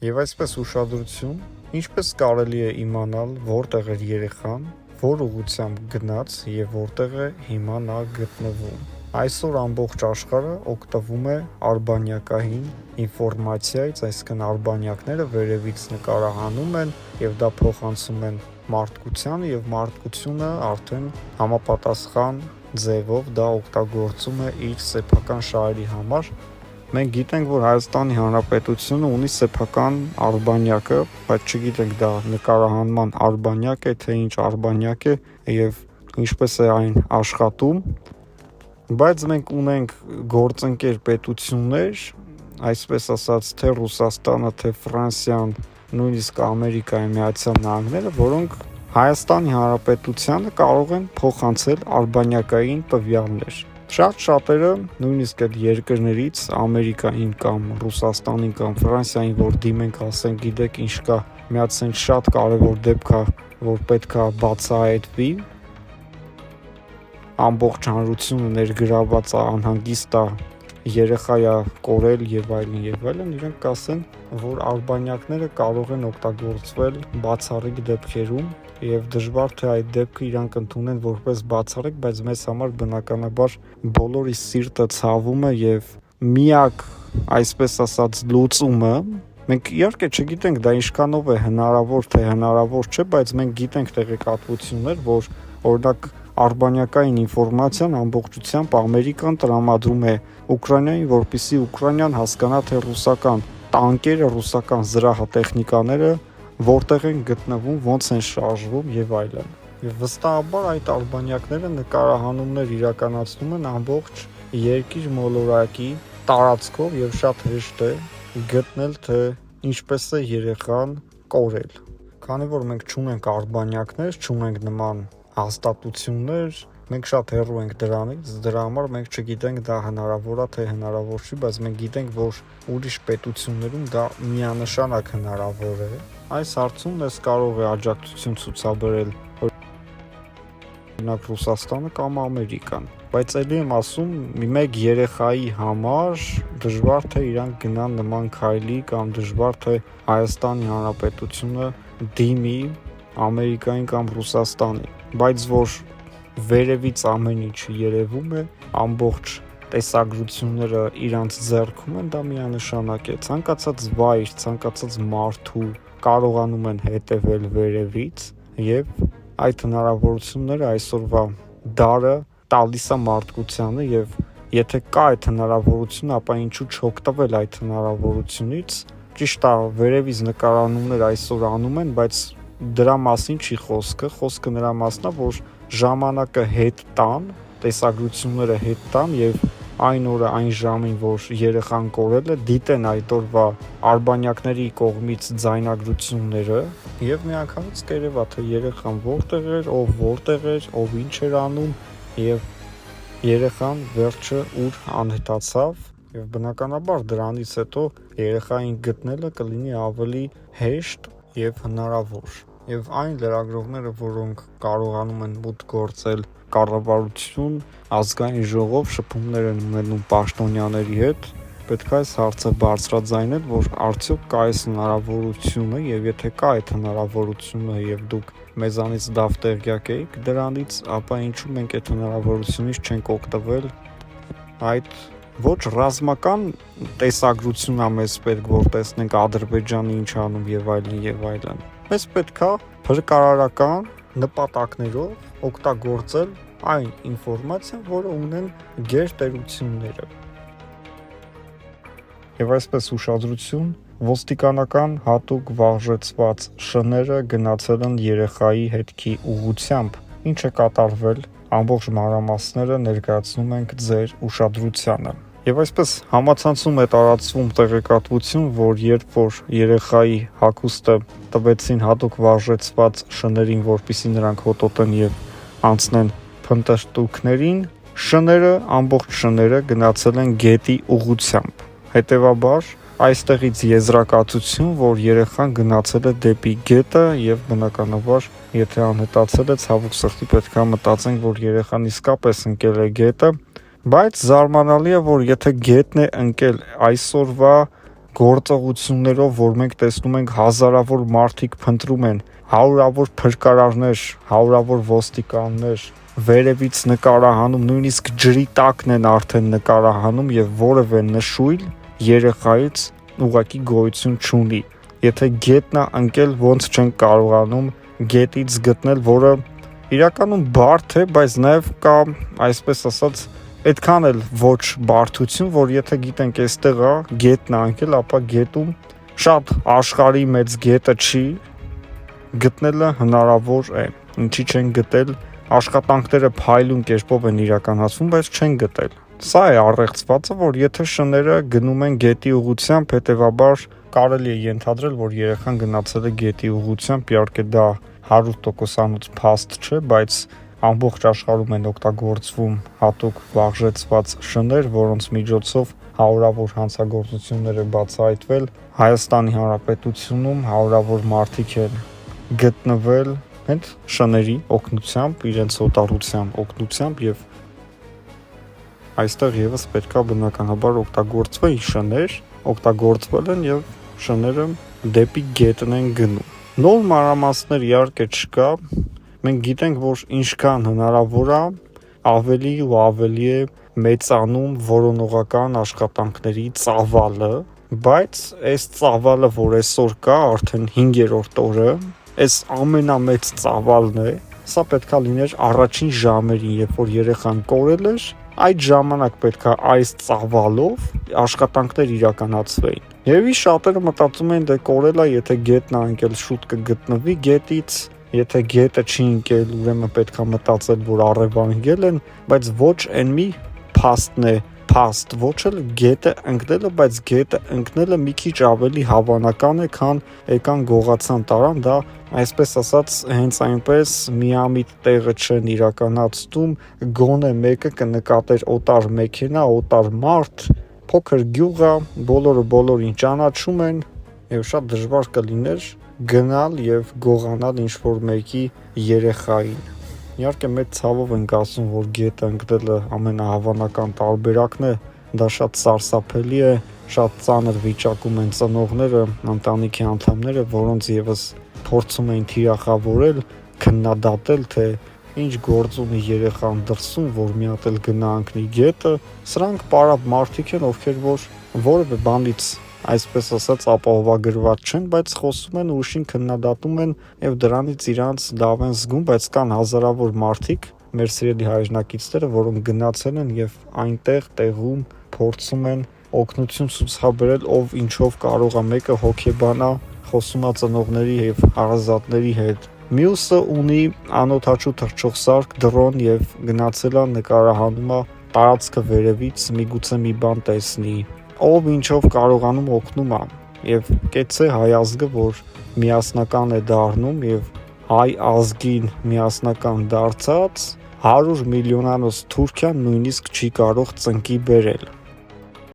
Եվ այսպես ուշադրություն, ինչպես կարելի է իմանալ որտեղ էր երեխան, որ ուղղությամբ գնաց եւ որտեղ է հիմա նա գտնվում։ Այսօր ամբողջ աշխարհը օգտվում է արբանյակային ինֆորմացիայից, այսինքն արբանյակները վերևից նկարահանում են եւ դա փոխանցում են մարդկությանը եւ մարդկությունը արդեն համապատասխան ձևով դա օգտագործում է իր սեփական շահերի համար։ Մենք գիտենք, որ Հայաստանի Հանրապետությունը ունի սեփական արբանյակը, բայց չգիտենք դա նկարահանման արբանյակ է, թե ինչ արբանյակ է եւ ինչպես է այն աշխատում, բայց մենք ունենք գործընկեր պետություններ, այսպես ասած, թե Ռուսաստանը, թե Ֆրանսիան, նույնիսկ Ամերիկայի Միացյալ Նահանգները, որոնք Հայաստանի Հանրապետությանը կարող են փոխանցել արբանյակային տվյալներ։ Շատ շատերը նույնիսկ այդ երկրներից Ամերիկային կամ Ռուսաստանին կամ Ֆրանսիային որ դիմենք, ասենք, գիտեք ինչ կա, միած այն շատ կարևոր դեպք է, որ պետք է բացահայտվի, ամբողջ հանրությունը ներգրաված է, անհանգիստ է, երեխա է կորել եւ այլն, իրենք կասեն, որ արբանյակները կարող են օգտագործվել բացառիկ դեպքերում եւ դժվար թե այդ դեպքը իրանք ընդունեն որպես բացառիկ, բայց մեզ համար բնականաբար բոլորի սիրտը ցավում է եւ միակ, այսպես ասած, լուծումը մենք իհարկե չգիտենք դա ինչքանով է հնարավոր, թե հնարավոր չէ, բայց մենք գիտենք տեղեկատվություններ, որ օրինակ արբանյակային ինֆորմացիան ամբողջությամբ Ամերիկան տրամադրում է Ուկրաինային, որպեսզի Ուկրաինան հասկանա, թե ռուսական տանկերը, ռուսական զրահատեխնիկաները որտեղ են գտնվում, ոնց են շարժվում եւ այլն։ Եվ վստահաբար այդ արբանյակները նկարահանումներ իրականացնում են ամբողջ երկիր մոլորակի տարածքով եւ շատ հեշտ է գտնել, թե ինչպես է երեխան կորել։ Քանի որ մենք չունենք արբանյակներ, չունենք նման հաստատություններ, մենք շատ հեռու ենք դրանից, դրա համար մենք չգիտենք դա հնարավոր է թե հնարավոր չի, բայց մենք գիտենք, որ ուրիշ պետություններում դա միանշանակ հնարավոր է։ Այս հարցում ես կարող է աջակցություն ցուցաբերել օրինակ Ռուսաստանը կամ Ամերիկան, բայց ելի եմ ասում, մեկ երեխայի համար դժվար թե իրանք գնան նման քայլի կամ դժվար թե Հայաստանի Հանրապետությունը դիմի Ամերիկային կամ Ռուսաստանին, բայց որ վերևից ամեն ինչ երևում է, ամբողջ տեսագրությունները իրանց ձեռքում են, դա միանշանակ է։ Ցանկացած վայր, ցանկացած մարդու կարողանում են հետևել վերևից եւ այդ հնարավորությունները այսօրվա դարը տալիս է մարդկությանը եւ եթե կա այդ հնարավորությունը, ապա ինչու չօգտվել այդ հնարավորությունից։ Ճիշտ է, վերևից նկարանումներ այսօր անում են, բայց դրա մասին չի խոսքը նրա մասն է, որ ժամանակը հետ տան, տեսագրությունները հետ տան եւ այն օրը, այն ժամին, որ երեխան կորել է, դիտեն այդ օրվա արբանյակների կողմից ձայնագրությունները եւ միանգամից կերևա թե երեխան որտեղ էր, ով ինչ էր անում եւ երեխան վերջը ուր անհետացավ եւ բնականաբար դրանից հետո երեխային գտնելը կլինի ավելի հեշտ եւ հնարավոր։ Եվ այն լրագրողները, որոնք կարողանում են մուտք գործել կառավարություն, ազգային ժողով, շփումներ են ունենում պաշտոնյաների հետ, պետք է այս հարցը բարձրաձայնել, որ արդյոք կա այս հնարավորությունը եւ եթե կա այդ հնարավորությունը եւ դուք մեզանից լավ տեղյակ եք դրանից, ապա ինչու մենք այդ հնարավորությունից չենք օգտվել այդ ոչ ռազմական տեսագրությունն է մեզ պետք, որ տեսնենք Ադրբեջանը ինչ անում եւ այլն։ Մեզ պետք է փրկարարական նպատակներով օգտագործել այն ինֆորմացիան, որը ունեն գերտերությունները։ Եվ այսպես ուշադրություն, ոստիկանական հատուկ վարժեցված շները գնացել են երեխայի հետքի ուղղությամբ, ինչ է կատարվել, ամբողջ մանրամասները ներկայացնում ենք ձեր ուշադրությանը։ Եվ այսպես համացանցում է տարածվում տեղեկատվություն, որ երբ որ երեխայի հագուստը տվեցին հատուկ վարժեցված շներին, որպեսզի նրանք հոտոտեն եւ անցնեն փնտրտուքներին, ամբողջ շները գնացել են գետի ուղղությամբ։ Հետևաբար այստեղից եզրակացություն, որ երեխան գնացել է դեպի գետը եւ բնականաբար եթե անհետացել է, ցավոք սրտի պետք է մտածենք, որ երեխան իսկապես ընկել է գետը, բայց զարմանալի է, որ եթե գետն է ընկել այսօրվա գործողություններով, որ մենք տեսնում ենք հազարավոր մարդիկ փնտրում են, հարյուրավոր փրկարարներ, հարյուրավոր ոստիկաններ վերևից նկարահանում, նույնիսկ ջրի տակն են արդեն նկարահանում եւ որևէ նշույլ երեխայից ուղղակի գոյություն չունի։ Եթե գետնա ընկել, ոնց չեն կարողանում գետից գտնել, որը իրականում բարդ է, բայց նաեւ կա, այսպես ասած, այդքան էլ ոչ բարդություն, որ եթե գիտենք այստեղ է գետնա ընկել, ապա գետում շատ աշխարհի մեծ գետը չի, գտնելը հնարավոր է։ Ինչի չեն գտել, աշխատանքները փայլուն կերպով են իրականացվում, բայց չեն գտել։ Սա է առեղծվածը, որ եթե շները գնում են գետի ուղղությամբ, հետևաբար կարելի է ենթադրել, որ երեխան գնացել է գետի ուղղությամբ, իհարկե դա 100%-անոց փաստ չէ, բայց ամբողջ աշխարհում են օգտագործվում հատուկ վարժեցված շներ, որոնց միջոցով հարյուրավոր հանցագործություններ է բացահայտվել։ Հայաստանի Հանրապետությունում հարյուրավոր մարդիկ են գտնվել այդ շների օգնությամբ, իրենց օտարության օգնությամբ եւ այստեղ եւս պետքա բնականաբար օգտագործվեն շներ, օգտագործվել են եւ շները դեպի գետն են գնում։ Նոր մանրամասներ իհարկե չկա, մենք գիտենք, որ ինչքան հնարավոր է ավելի ու ավելի է մեծանում որոնողական աշխատանքների ծավալը, բայց այս ծավալը, որ այսօր կա, արդեն 5-րդ օրը, այս ամենամեծ ծավալն է, սա պետքա լիներ առաջին ժամերին, երբ որ երեխան կորել էր, այդ ժամանակ պետքա այս ծավալով աշխատանքներ իրականացվեին։ Երևի շատերը մտածում են, դե կորել է, եթե գետն ընկել շուտ կգտնվի գետից, եթե գետը չի ընկել, ուրեմն պետքա մտածել, որ առևանգել են, բայց ոչ այն մի փաստն է, փաստ, ոչ էլ գետը ընկնելը, բայց գետը ընկնելը մի քիչ ավելի հավանական է, քան եկան գողացան տարան, դա այսպես ասած հենց այնպես միամիտ տեղը չեն իրականացնում, գոնե մեկը կնկատեր օտար մեքենա, օտար մարդ, փոքր գյուղ է, բոլորին ճանաչում են եւ շատ դժվար կլիներ գնալ եւ գողանալ ինչ-որ մեկի երեխային։ Իհարկե մեծ ցավով ենք ասում, որ գետը ընկնելը ամենահավանական տարբերակն է, դա շատ սարսափելի է, շատ ծանր վիճակում են ծնողները, ընտանիքի անդամները, որոնց եւս փորձում են թիրախավորել, քննադատել, թե ինչ գործ ունի երեխան դրսում, որ մի հատ էլ գնա ընկնի գետը։ Սրանք պարապ մարդիկ են, ովքեր որ որևէ բանից այսպես ասած ապահովագրված չեն, բայց խոսում են ուրիշին քննադատում են եւ դրանից իրանց լավ են զգում, բայց կան հազարավոր մարդիկ, մեր սիրելի հայրենակիցները, որոնք գնացել են եւ այնտեղ տեղում փորձում են օգնություն ցուցաբերել, ով ինչով կարող է, մեկը հոգեբան է, խոսում է ծնողների եւ հարազատների հետ, մյուսը ունի անօթաչու թռչող սարք, դրոն եւ գնացել է նկարահանում է տարածքը վերևից, միգուցե մի բան տեսնի, ով ինչով կարողանում օգնում է եւ կեցե հայ ազգը, որ միասնական է դառնում եւ հայ ազգին միասնական դարձած 100 միլիոնանոց Թուրքիան նույնիսկ չի կարող ծնկի բերել։